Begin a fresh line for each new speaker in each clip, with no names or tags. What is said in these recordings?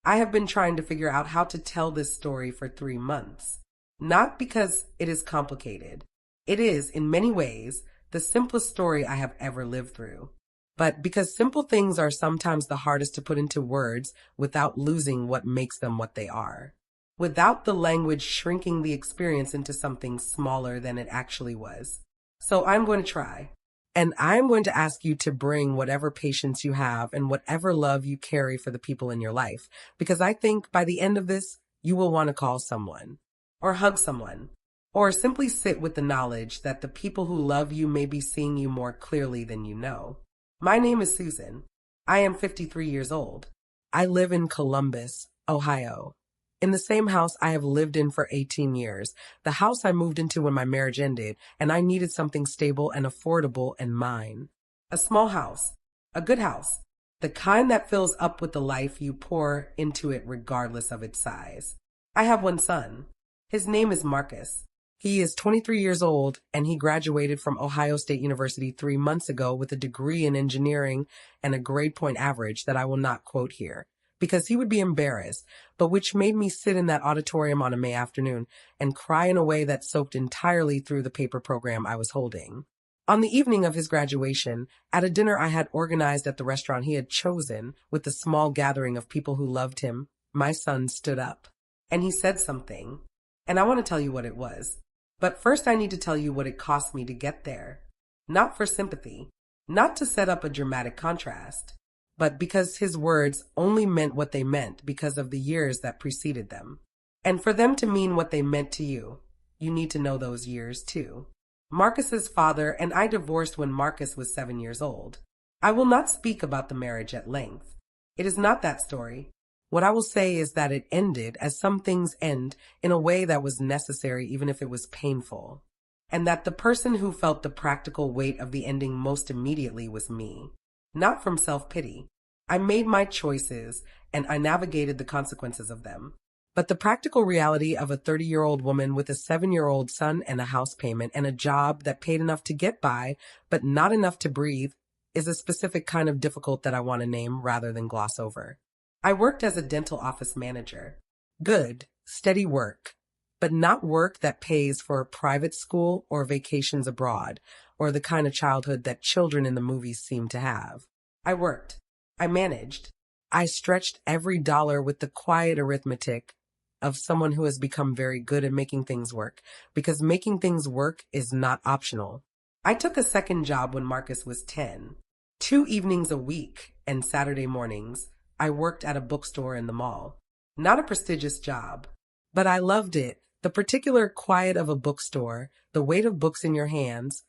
I have been trying to figure out how to tell this story for 3 months. Not because it is complicated. It is, in many ways, the simplest story I have ever lived through. But because simple things are sometimes the hardest to put into words without losing what makes them what they are. Without the language shrinking the experience into something smaller than it actually was. So I'm going to try. And I'm going to ask you to bring whatever patience you have and whatever love you carry for the people in your life, because I think by the end of this, you will want to call someone, or hug someone, or simply sit with the knowledge that the people who love you may be seeing you more clearly than you know. My name is Susan. I am 53 years old. I live in Columbus, Ohio. In the same house I have lived in for 18 years, the house I moved into when my marriage ended, and I needed something stable and affordable and mine. A small house, a good house, the kind that fills up with the life you pour into it regardless of its size. I have one son. His name is Marcus. He is 23 years old, and he graduated from Ohio State University 3 months ago with a degree in engineering and a grade point average that I will not quote here, because he would be embarrassed, but which made me sit in that auditorium on a May afternoon and cry in a way that soaked entirely through the paper program I was holding. On the evening of his graduation, at a dinner I had organized at the restaurant he had chosen with the small gathering of people who loved him, my son stood up. And he said something, and I want to tell you what it was. But first I need to tell you what it cost me to get there. Not for sympathy, not to set up a dramatic contrast, but because his words only meant what they meant because of the years that preceded them. And for them to mean what they meant to you, you need to know those years too. Marcus's father and I divorced when Marcus was 7 years old. I will not speak about the marriage at length. It is not that story. What I will say is that it ended as some things end in a way that was necessary even if it was painful. And that the person who felt the practical weight of the ending most immediately was me. Not from self-pity. I made my choices and I navigated the consequences of them. But the practical reality of a 30-year-old woman with a 7-year-old son and a house payment and a job that paid enough to get by, but not enough to breathe, is a specific kind of difficult that I want to name rather than gloss over. I worked as a dental office manager. Good, steady work, but not work that pays for private school or vacations abroad, or the kind of childhood that children in the movies seem to have. I worked. I managed. I stretched every dollar with the quiet arithmetic of someone who has become very good at making things work, because making things work is not optional. I took a second job when Marcus was 10. 2 evenings a week and Saturday mornings, I worked at a bookstore in the mall. Not a prestigious job, but I loved it. The particular quiet of a bookstore, the weight of books in your hands,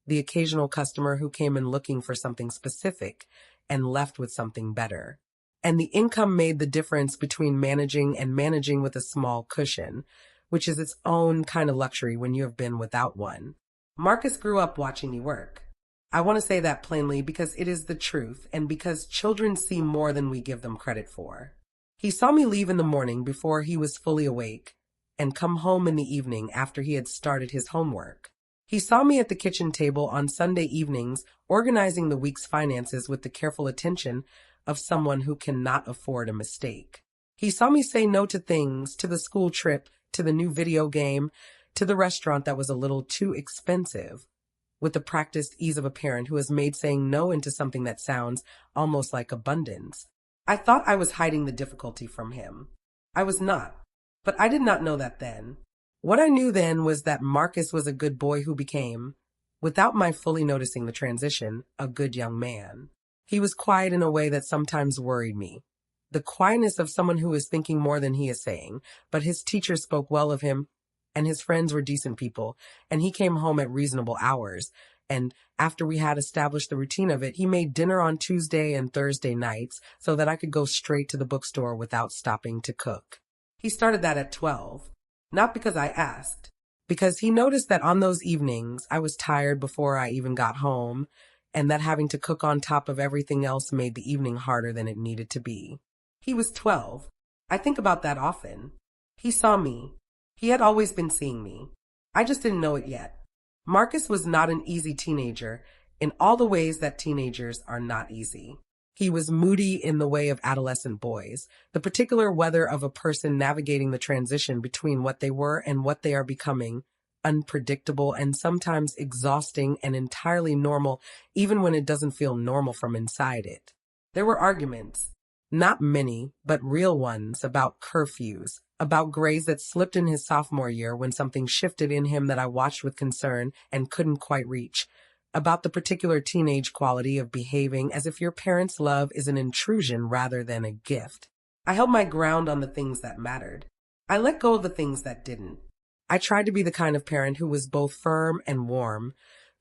the occasional customer who came in looking for something specific and left with something better. And the income made the difference between managing and managing with a small cushion, which is its own kind of luxury when you have been without one. Marcus grew up watching me work. I want to say that plainly because it is the truth and because children see more than we give them credit for. He saw me leave in the morning before he was fully awake and come home in the evening after he had started his homework. He saw me at the kitchen table on Sunday evenings organizing the week's finances with the careful attention of someone who cannot afford a mistake. He saw me say no to things, to the school trip, to the new video game, to the restaurant that was a little too expensive, with the practiced ease of a parent who has made saying no into something that sounds almost like abundance. I thought I was hiding the difficulty from him. I was not, but I did not know that then. What I knew then was that Marcus was a good boy who became, without my fully noticing the transition, a good young man. He was quiet in a way that sometimes worried me. The quietness of someone who is thinking more than he is saying, but his teacher spoke well of him, and his friends were decent people, and he came home at reasonable hours, and after we had established the routine of it, he made dinner on Tuesday and Thursday nights so that I could go straight to the bookstore without stopping to cook. He started that at 12, not because I asked, because he noticed that on those evenings I was tired before I even got home, and that having to cook on top of everything else made the evening harder than it needed to be. He was 12. I think about that often. He saw me. He had always been seeing me. I just didn't know it yet. Marcus was not an easy teenager in all the ways that teenagers are not easy. He was moody in the way of adolescent boys, the particular weather of a person navigating the transition between what they were and what they are becoming, unpredictable and sometimes exhausting and entirely normal, even when it doesn't feel normal from inside it. There were arguments, not many, but real ones, about curfews, about grades that slipped in his sophomore year when something shifted in him that I watched with concern and couldn't quite reach, about the particular teenage quality of behaving as if your parents' love is an intrusion rather than a gift. I held my ground on the things that mattered. I let go of the things that didn't. I tried to be the kind of parent who was both firm and warm,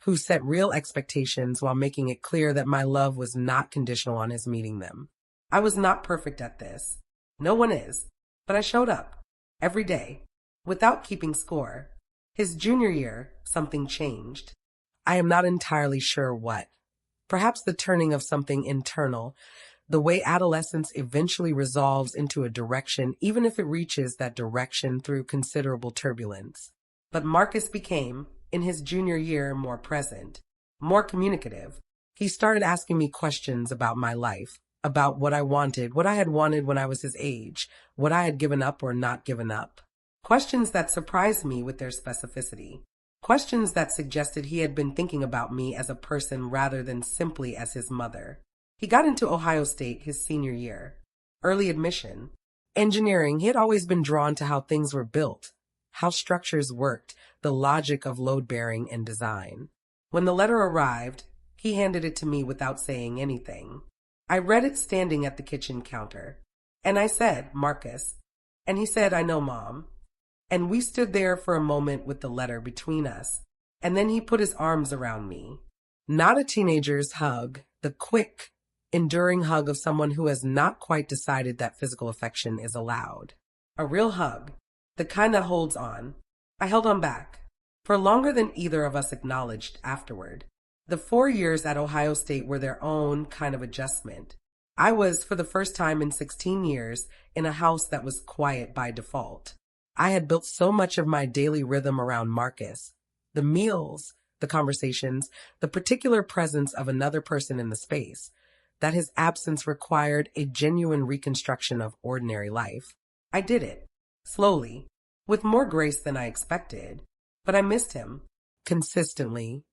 who set real expectations while making it clear that my love was not conditional on his meeting them. I was not perfect at this. No one is. But I showed up. Every day. Without keeping score. His junior year, something changed. I am not entirely sure what. Perhaps the turning of something internal, the way adolescence eventually resolves into a direction, even if it reaches that direction through considerable turbulence. But Marcus became, in his junior year, more present, more communicative. He started asking me questions about my life, about what I wanted, what I had wanted when I was his age, what I had given up or not given up. Questions that surprised me with their specificity. Questions that suggested he had been thinking about me as a person rather than simply as his mother. He got into Ohio State his senior year. Early admission. Engineering, he had always been drawn to how things were built, how structures worked, the logic of load-bearing and design. When the letter arrived, he handed it to me without saying anything. I read it standing at the kitchen counter. And I said, Marcus. And he said, I know, Mom. And we stood there for a moment with the letter between us. And then he put his arms around me. Not a teenager's hug, the quick, enduring hug of someone who has not quite decided that physical affection is allowed. A real hug, the kind that holds on. I held on back, for longer than either of us acknowledged afterward. The 4 years at Ohio State were their own kind of adjustment. I was, for the first time in 16 years, in a house that was quiet by default. I had built so much of my daily rhythm around Marcus. The meals, the conversations, the particular presence of another person in the space, that his absence required a genuine reconstruction of ordinary life. I did it, slowly, with more grace than I expected, but I missed him, consistently,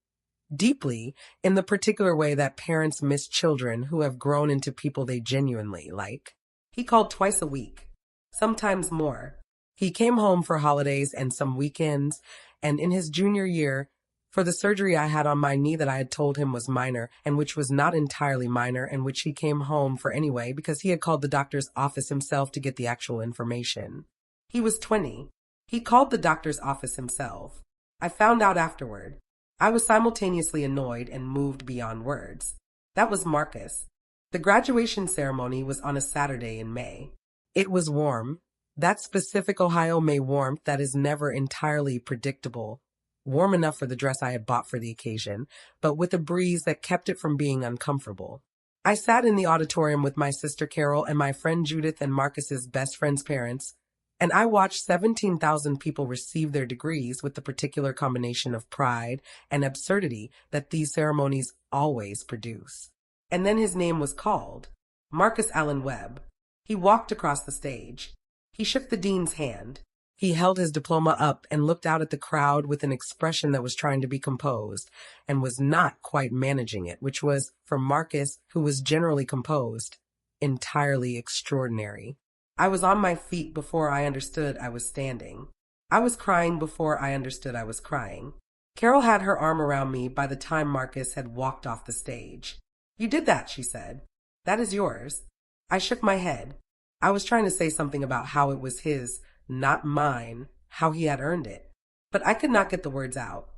deeply, in the particular way that parents miss children who have grown into people they genuinely like. He called twice a week, sometimes more. He came home for holidays and some weekends, and in his junior year, for the surgery I had on my knee that I had told him was minor, and which was not entirely minor, and which he came home for anyway because he had called the doctor's office himself to get the actual information. He was 20. He called the doctor's office himself. I found out afterward. I was simultaneously annoyed and moved beyond words. That was Marcus. The graduation ceremony was on a Saturday in May. It was warm. That specific Ohio May warmth that is never entirely predictable. Warm enough for the dress I had bought for the occasion, but with a breeze that kept it from being uncomfortable. I sat in the auditorium with my sister Carol and my friend Judith and Marcus's best friend's parents, and I watched 17,000 people receive their degrees with the particular combination of pride and absurdity that these ceremonies always produce. And then his name was called, Marcus Allen Webb. He walked across the stage. He shook the dean's hand. He held his diploma up and looked out at the crowd with an expression that was trying to be composed and was not quite managing it, which was, for Marcus, who was generally composed, entirely extraordinary. I was on my feet before I understood I was standing. I was crying before I understood I was crying. Carol had her arm around me by the time Marcus had walked off the stage. You did that, she said. That is yours. I shook my head. I was trying to say something about how it was his, not mine, how he had earned it. But I could not get the words out.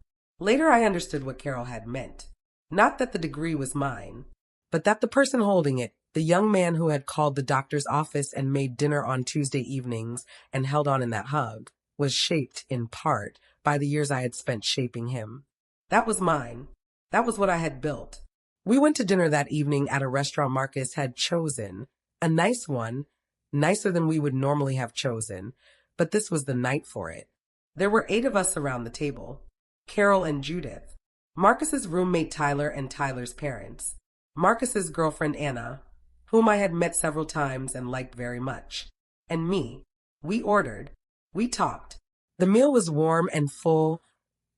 Later I understood what Carol had meant. Not that the degree was mine, but that the person holding it, the young man who had called the doctor's office and made dinner on Tuesday evenings and held on in that hug, was shaped, in part, by the years I had spent shaping him. That was mine. That was what I had built. We went to dinner that evening at a restaurant Marcus had chosen, a nice one, nicer than we would normally have chosen, but this was the night for it. There were 8 of us around the table. Carol and Judith. Marcus's roommate Tyler and Tyler's parents. Marcus's girlfriend Anna. whom I had met several times and liked very much. And me. We ordered. We talked. The meal was warm and full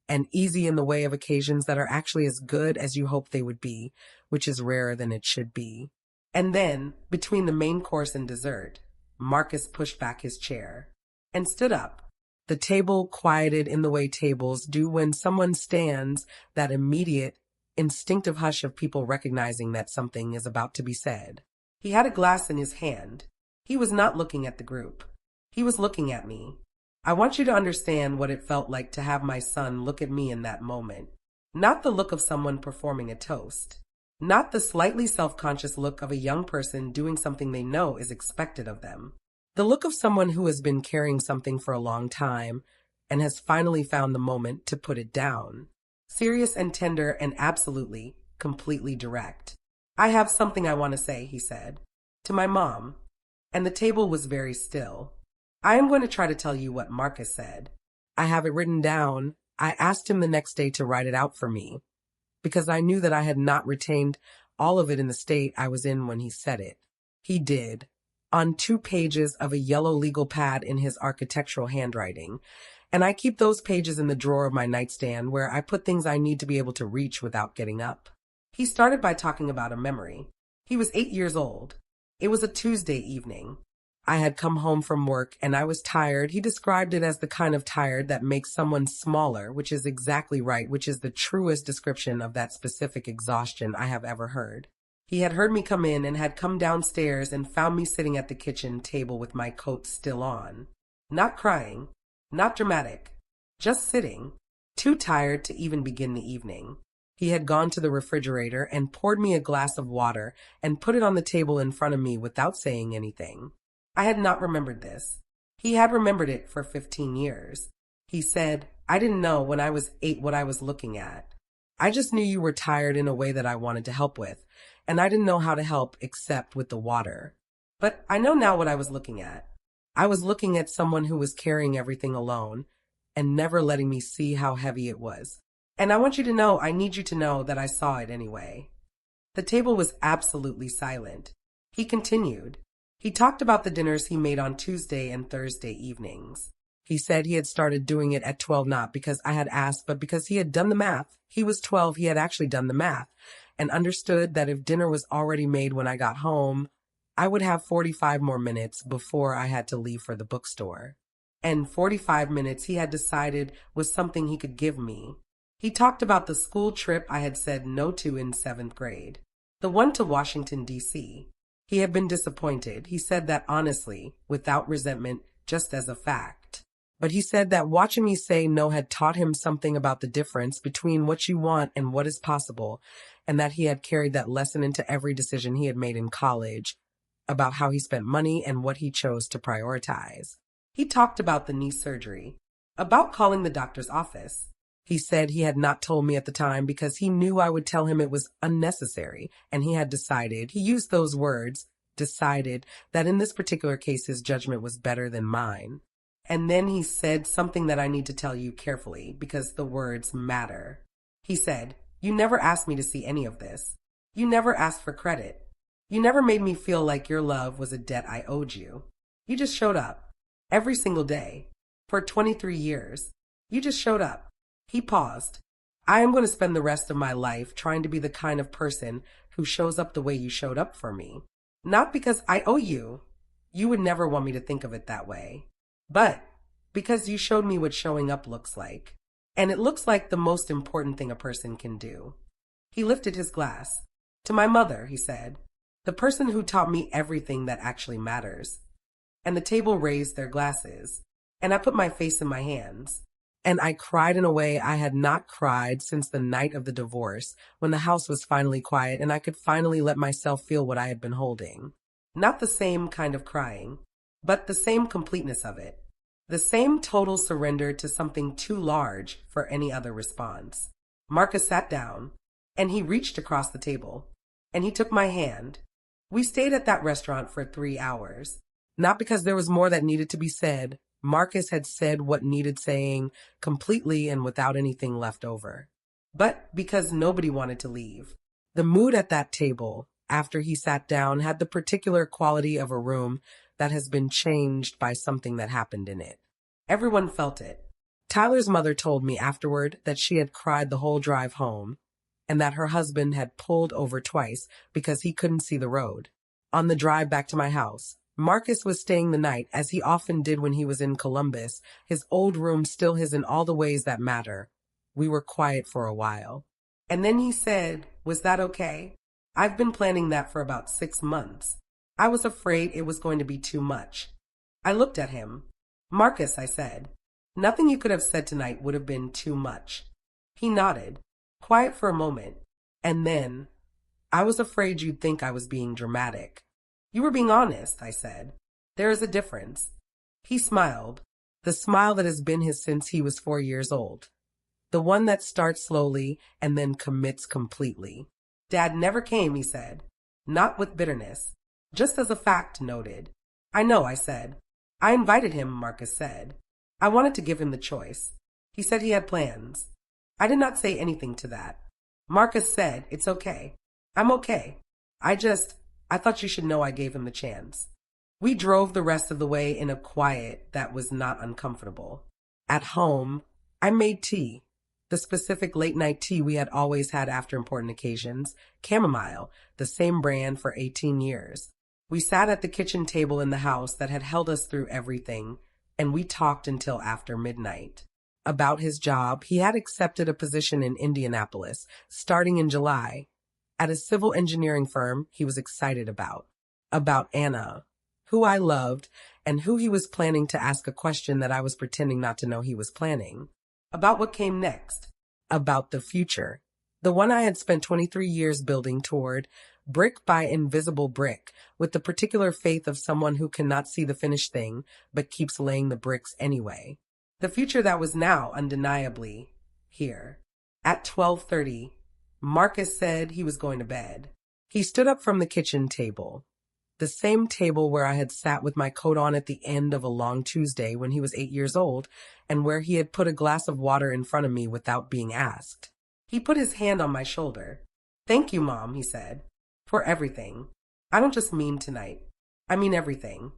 and easy in the way of occasions that are actually as good as you hope they would be, which is rarer than it should be. And then, between the main course and dessert, Marcus pushed back his chair and stood up. The table quieted in the way tables do when someone stands, that immediate, instinctive hush of people recognizing that something is about to be said. He had a glass in his hand. He was not looking at the group. He was looking at me. I want you to understand what it felt like to have my son look at me in that moment. Not the look of someone performing a toast. Not the slightly self-conscious look of a young person doing something they know is expected of them. The look of someone who has been carrying something for a long time and has finally found the moment to put it down. Serious and tender and absolutely, completely direct. I have something I want to say, he said, to my mom. And the table was very still. I am going to try to tell you what Marcus said. I have it written down. I asked him the next day to write it out for me, because I knew that I had not retained all of it in the state I was in when he said it. He did, on 2 pages of a yellow legal pad in his architectural handwriting, and I keep those pages in the drawer of my nightstand where I put things I need to be able to reach without getting up. He started by talking about a memory. He was 8 years old. It was a Tuesday evening. I had come home from work and I was tired. He described it as the kind of tired that makes someone smaller, which is exactly right, which is the truest description of that specific exhaustion I have ever heard. He had heard me come in and had come downstairs and found me sitting at the kitchen table with my coat still on. Not crying, not dramatic, just sitting, too tired to even begin the evening. He had gone to the refrigerator and poured me a glass of water and put it on the table in front of me without saying anything. I had not remembered this. He had remembered it for 15 years. He said, I didn't know when I was 8 what I was looking at. I just knew you were tired in a way that I wanted to help with, and I didn't know how to help except with the water. But I know now what I was looking at. I was looking at someone who was carrying everything alone and never letting me see how heavy it was. And I want you to know, I need you to know that I saw it anyway. The table was absolutely silent. He continued. He talked about the dinners he made on Tuesday and Thursday evenings. He said he had started doing it at 12, not because I had asked, but because he had done the math. He was 12, he had actually done the math, and understood that if dinner was already made when I got home, I would have 45 more minutes before I had to leave for the bookstore. And 45 minutes he had decided was something he could give me. He talked about the school trip I had said no to in 7th grade, the one to Washington, D.C. He had been disappointed. He said that honestly, without resentment, just as a fact. But he said that watching me say no had taught him something about the difference between what you want and what is possible, and that he had carried that lesson into every decision he had made in college, about how he spent money and what he chose to prioritize. He talked about the knee surgery, about calling the doctor's office. He said he had not told me at the time because he knew I would tell him it was unnecessary, and he had decided, he used those words, decided, that in this particular case his judgment was better than mine. And then he said something that I need to tell you carefully, because the words matter. He said, you never asked me to see any of this. You never asked for credit. You never made me feel like your love was a debt I owed you. You just showed up. Every single day. For 23 years. You just showed up. He paused. I am going to spend the rest of my life trying to be the kind of person who shows up the way you showed up for me. Not because I owe you. You would never want me to think of it that way. But because you showed me what showing up looks like. And it looks like the most important thing a person can do. He lifted his glass. To my mother, he said. The person who taught me everything that actually matters. And the table raised their glasses. And I put my face in my hands. And I cried in a way I had not cried since the night of the divorce, when the house was finally quiet and I could finally let myself feel what I had been holding. Not the same kind of crying, but the same completeness of it. The same total surrender to something too large for any other response. Marcus sat down, and he reached across the table, and he took my hand. We stayed at that restaurant for 3 hours. Not because there was more that needed to be said. Marcus had said what needed saying completely and without anything left over. But because nobody wanted to leave. The mood at that table, after he sat down had the particular quality of a room that has been changed by something that happened in it. Everyone felt it. Tyler's mother told me afterward that she had cried the whole drive home and that her husband had pulled over twice because he couldn't see the road. On the drive back to my house, Marcus was staying the night, as he often did when he was in Columbus, his old room still his in all the ways that matter. We were quiet for a while. And then he said, "Was that okay? I've been planning that for about 6 months. I was afraid it was going to be too much." I looked at him. "Marcus," I said, "nothing you could have said tonight would have been too much." He nodded, quiet for a moment, and then, "I was afraid you'd think I was being dramatic." "You were being honest," I said. "There is a difference." He smiled, the smile that has been his since he was 4 years old. The one that starts slowly and then commits completely. "Dad never came," he said. "Not with bitterness. Just as a fact noted." "I know," I said. "I invited him," Marcus said. "I wanted to give him the choice. He said he had plans." I did not say anything to that. Marcus said, "It's okay. I'm okay. I thought you should know I gave him the chance." We drove the rest of the way in a quiet that was not uncomfortable. At home, I made tea. The specific late-night tea we had always had after important occasions, chamomile, the same brand for 18 years. We sat at the kitchen table in the house that had held us through everything, and we talked until after midnight. About his job, he had accepted a position in Indianapolis, starting in July, at a civil engineering firm he was excited about. About Anna, who I loved, and who he was planning to ask a question that I was pretending not to know he was planning. About what came next. About the future. The one I had spent 23 years building toward, brick by invisible brick, with the particular faith of someone who cannot see the finished thing, but keeps laying the bricks anyway. The future that was now undeniably here. At 12:30, Marcus said he was going to bed. He stood up from the kitchen table. The same table where I had sat with my coat on at the end of a long Tuesday when he was 8 years old, and where he had put a glass of water in front of me without being asked. He put his hand on my shoulder. "Thank you, Mom," he said, "for everything. I don't just mean tonight. I mean everything."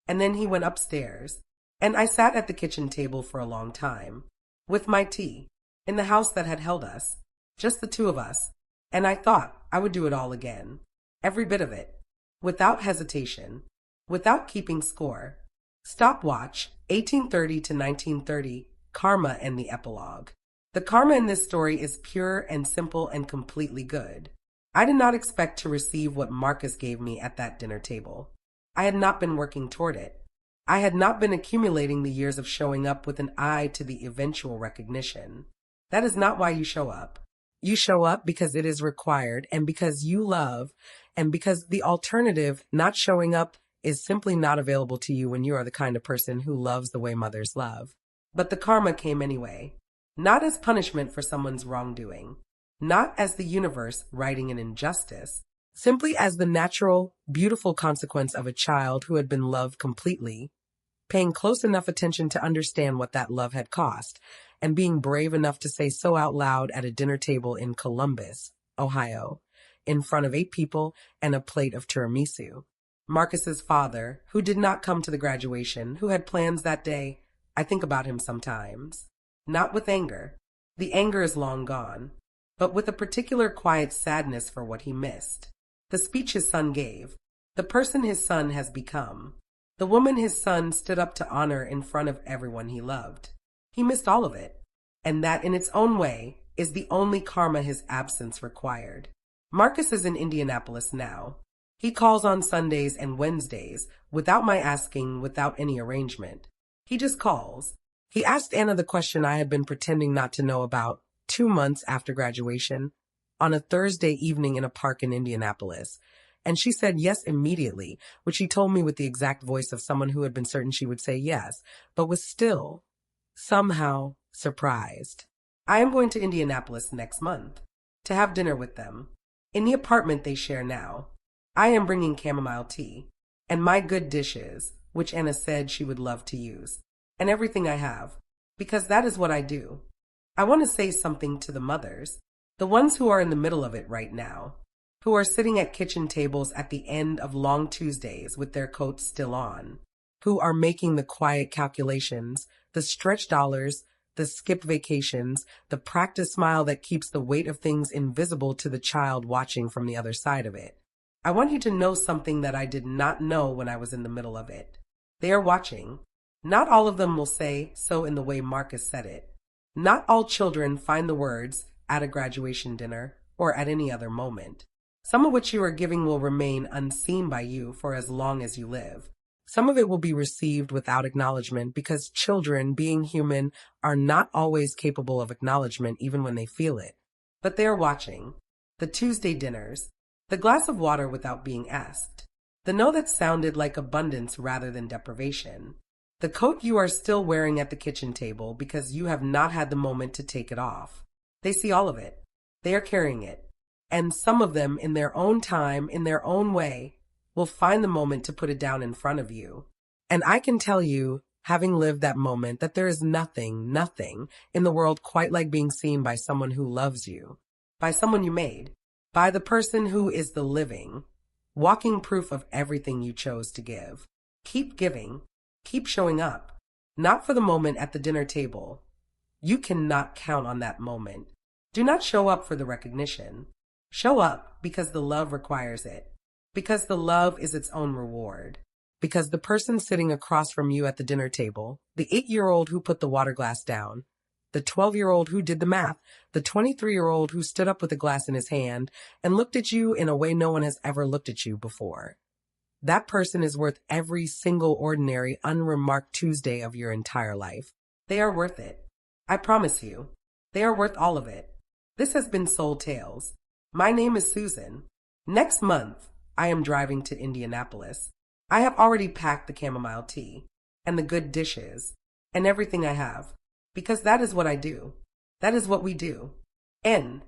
And then he went upstairs, and I sat at the kitchen table for a long time, with my tea, in the house that had held us, just the two of us, and I thought I would do it all again, every bit of it. Without hesitation, without keeping score. Stopwatch, 1830 to 1930, Karma and the Epilogue. The karma in this story is pure and simple and completely good. I did not expect to receive what Marcus gave me at that dinner table. I had not been working toward it. I had not been accumulating the years of showing up with an eye to the eventual recognition. That is not why you show up. You show up because it is required, and because you love, and because the alternative, not showing up, is simply not available to you when you are the kind of person who loves the way mothers love. But the karma came anyway, not as punishment for someone's wrongdoing, not as the universe righting an injustice, simply as the natural, beautiful consequence of a child who had been loved completely, paying close enough attention to understand what that love had cost, and being brave enough to say so out loud at a dinner table in Columbus, Ohio, in front of 8 people and a plate of tiramisu. Marcus's father, who did not come to the graduation, who had plans that day, I think about him sometimes. Not with anger. The anger is long gone. But with a particular quiet sadness for what he missed. The speech his son gave. The person his son has become. The woman his son stood up to honor in front of everyone he loved. He missed all of it, and that in its own way is the only karma his absence required. Marcus is in Indianapolis now. He calls on Sundays and Wednesdays, without my asking, without any arrangement. He just calls. He asked Anna the question I had been pretending not to know about 2 months after graduation, on a Thursday evening in a park in Indianapolis, and she said yes immediately, which he told me with the exact voice of someone who had been certain she would say yes, but was still somehow surprised. I am going to Indianapolis next month to have dinner with them in the apartment they share now. I am bringing chamomile tea and my good dishes, which Anna said she would love to use, and everything I have, because that is what I do. I want to say something to the mothers, the ones who are in the middle of it right now. who are sitting at kitchen tables at the end of long Tuesdays with their coats still on, who are making the quiet calculations, the stretch dollars, the skip vacations, the practice smile that keeps the weight of things invisible to the child watching from the other side of it. I want you to know something that I did not know when I was in the middle of it. They are watching. Not all of them will say so in the way Marcus said it. Not all children find the words at a graduation dinner or at any other moment. Some of what you are giving will remain unseen by you for as long as you live. Some of it will be received without acknowledgement because children, being human, are not always capable of acknowledgement even when they feel it. But they are watching. The Tuesday dinners. The glass of water without being asked. The no that sounded like abundance rather than deprivation. The coat you are still wearing at the kitchen table because you have not had the moment to take it off. They see all of it. They are carrying it. And some of them, in their own time, in their own way, will find the moment to put it down in front of you. And I can tell you, having lived that moment, that there is nothing in the world quite like being seen by someone who loves you, by someone you made, by the person who is the living, walking proof of everything you chose to give. Keep giving. Keep showing up. Not for the moment at the dinner table. You cannot count on that moment. Do not show up for the recognition. Show up because the love requires it. Because the love is its own reward. Because the person sitting across from you at the dinner table, the 8-year-old who put the water glass down, the 12-year-old who did the math, the 23-year-old who stood up with a glass in his hand and looked at you in a way no one has ever looked at you before. That person is worth every single ordinary, unremarked Tuesday of your entire life. They are worth it. I promise you. They are worth all of it. This has been Soul Tales. My name is Susan. Next month, I am driving to Indianapolis. I have already packed the chamomile tea and the good dishes and everything I have, because that is what I do. That is what we do. N.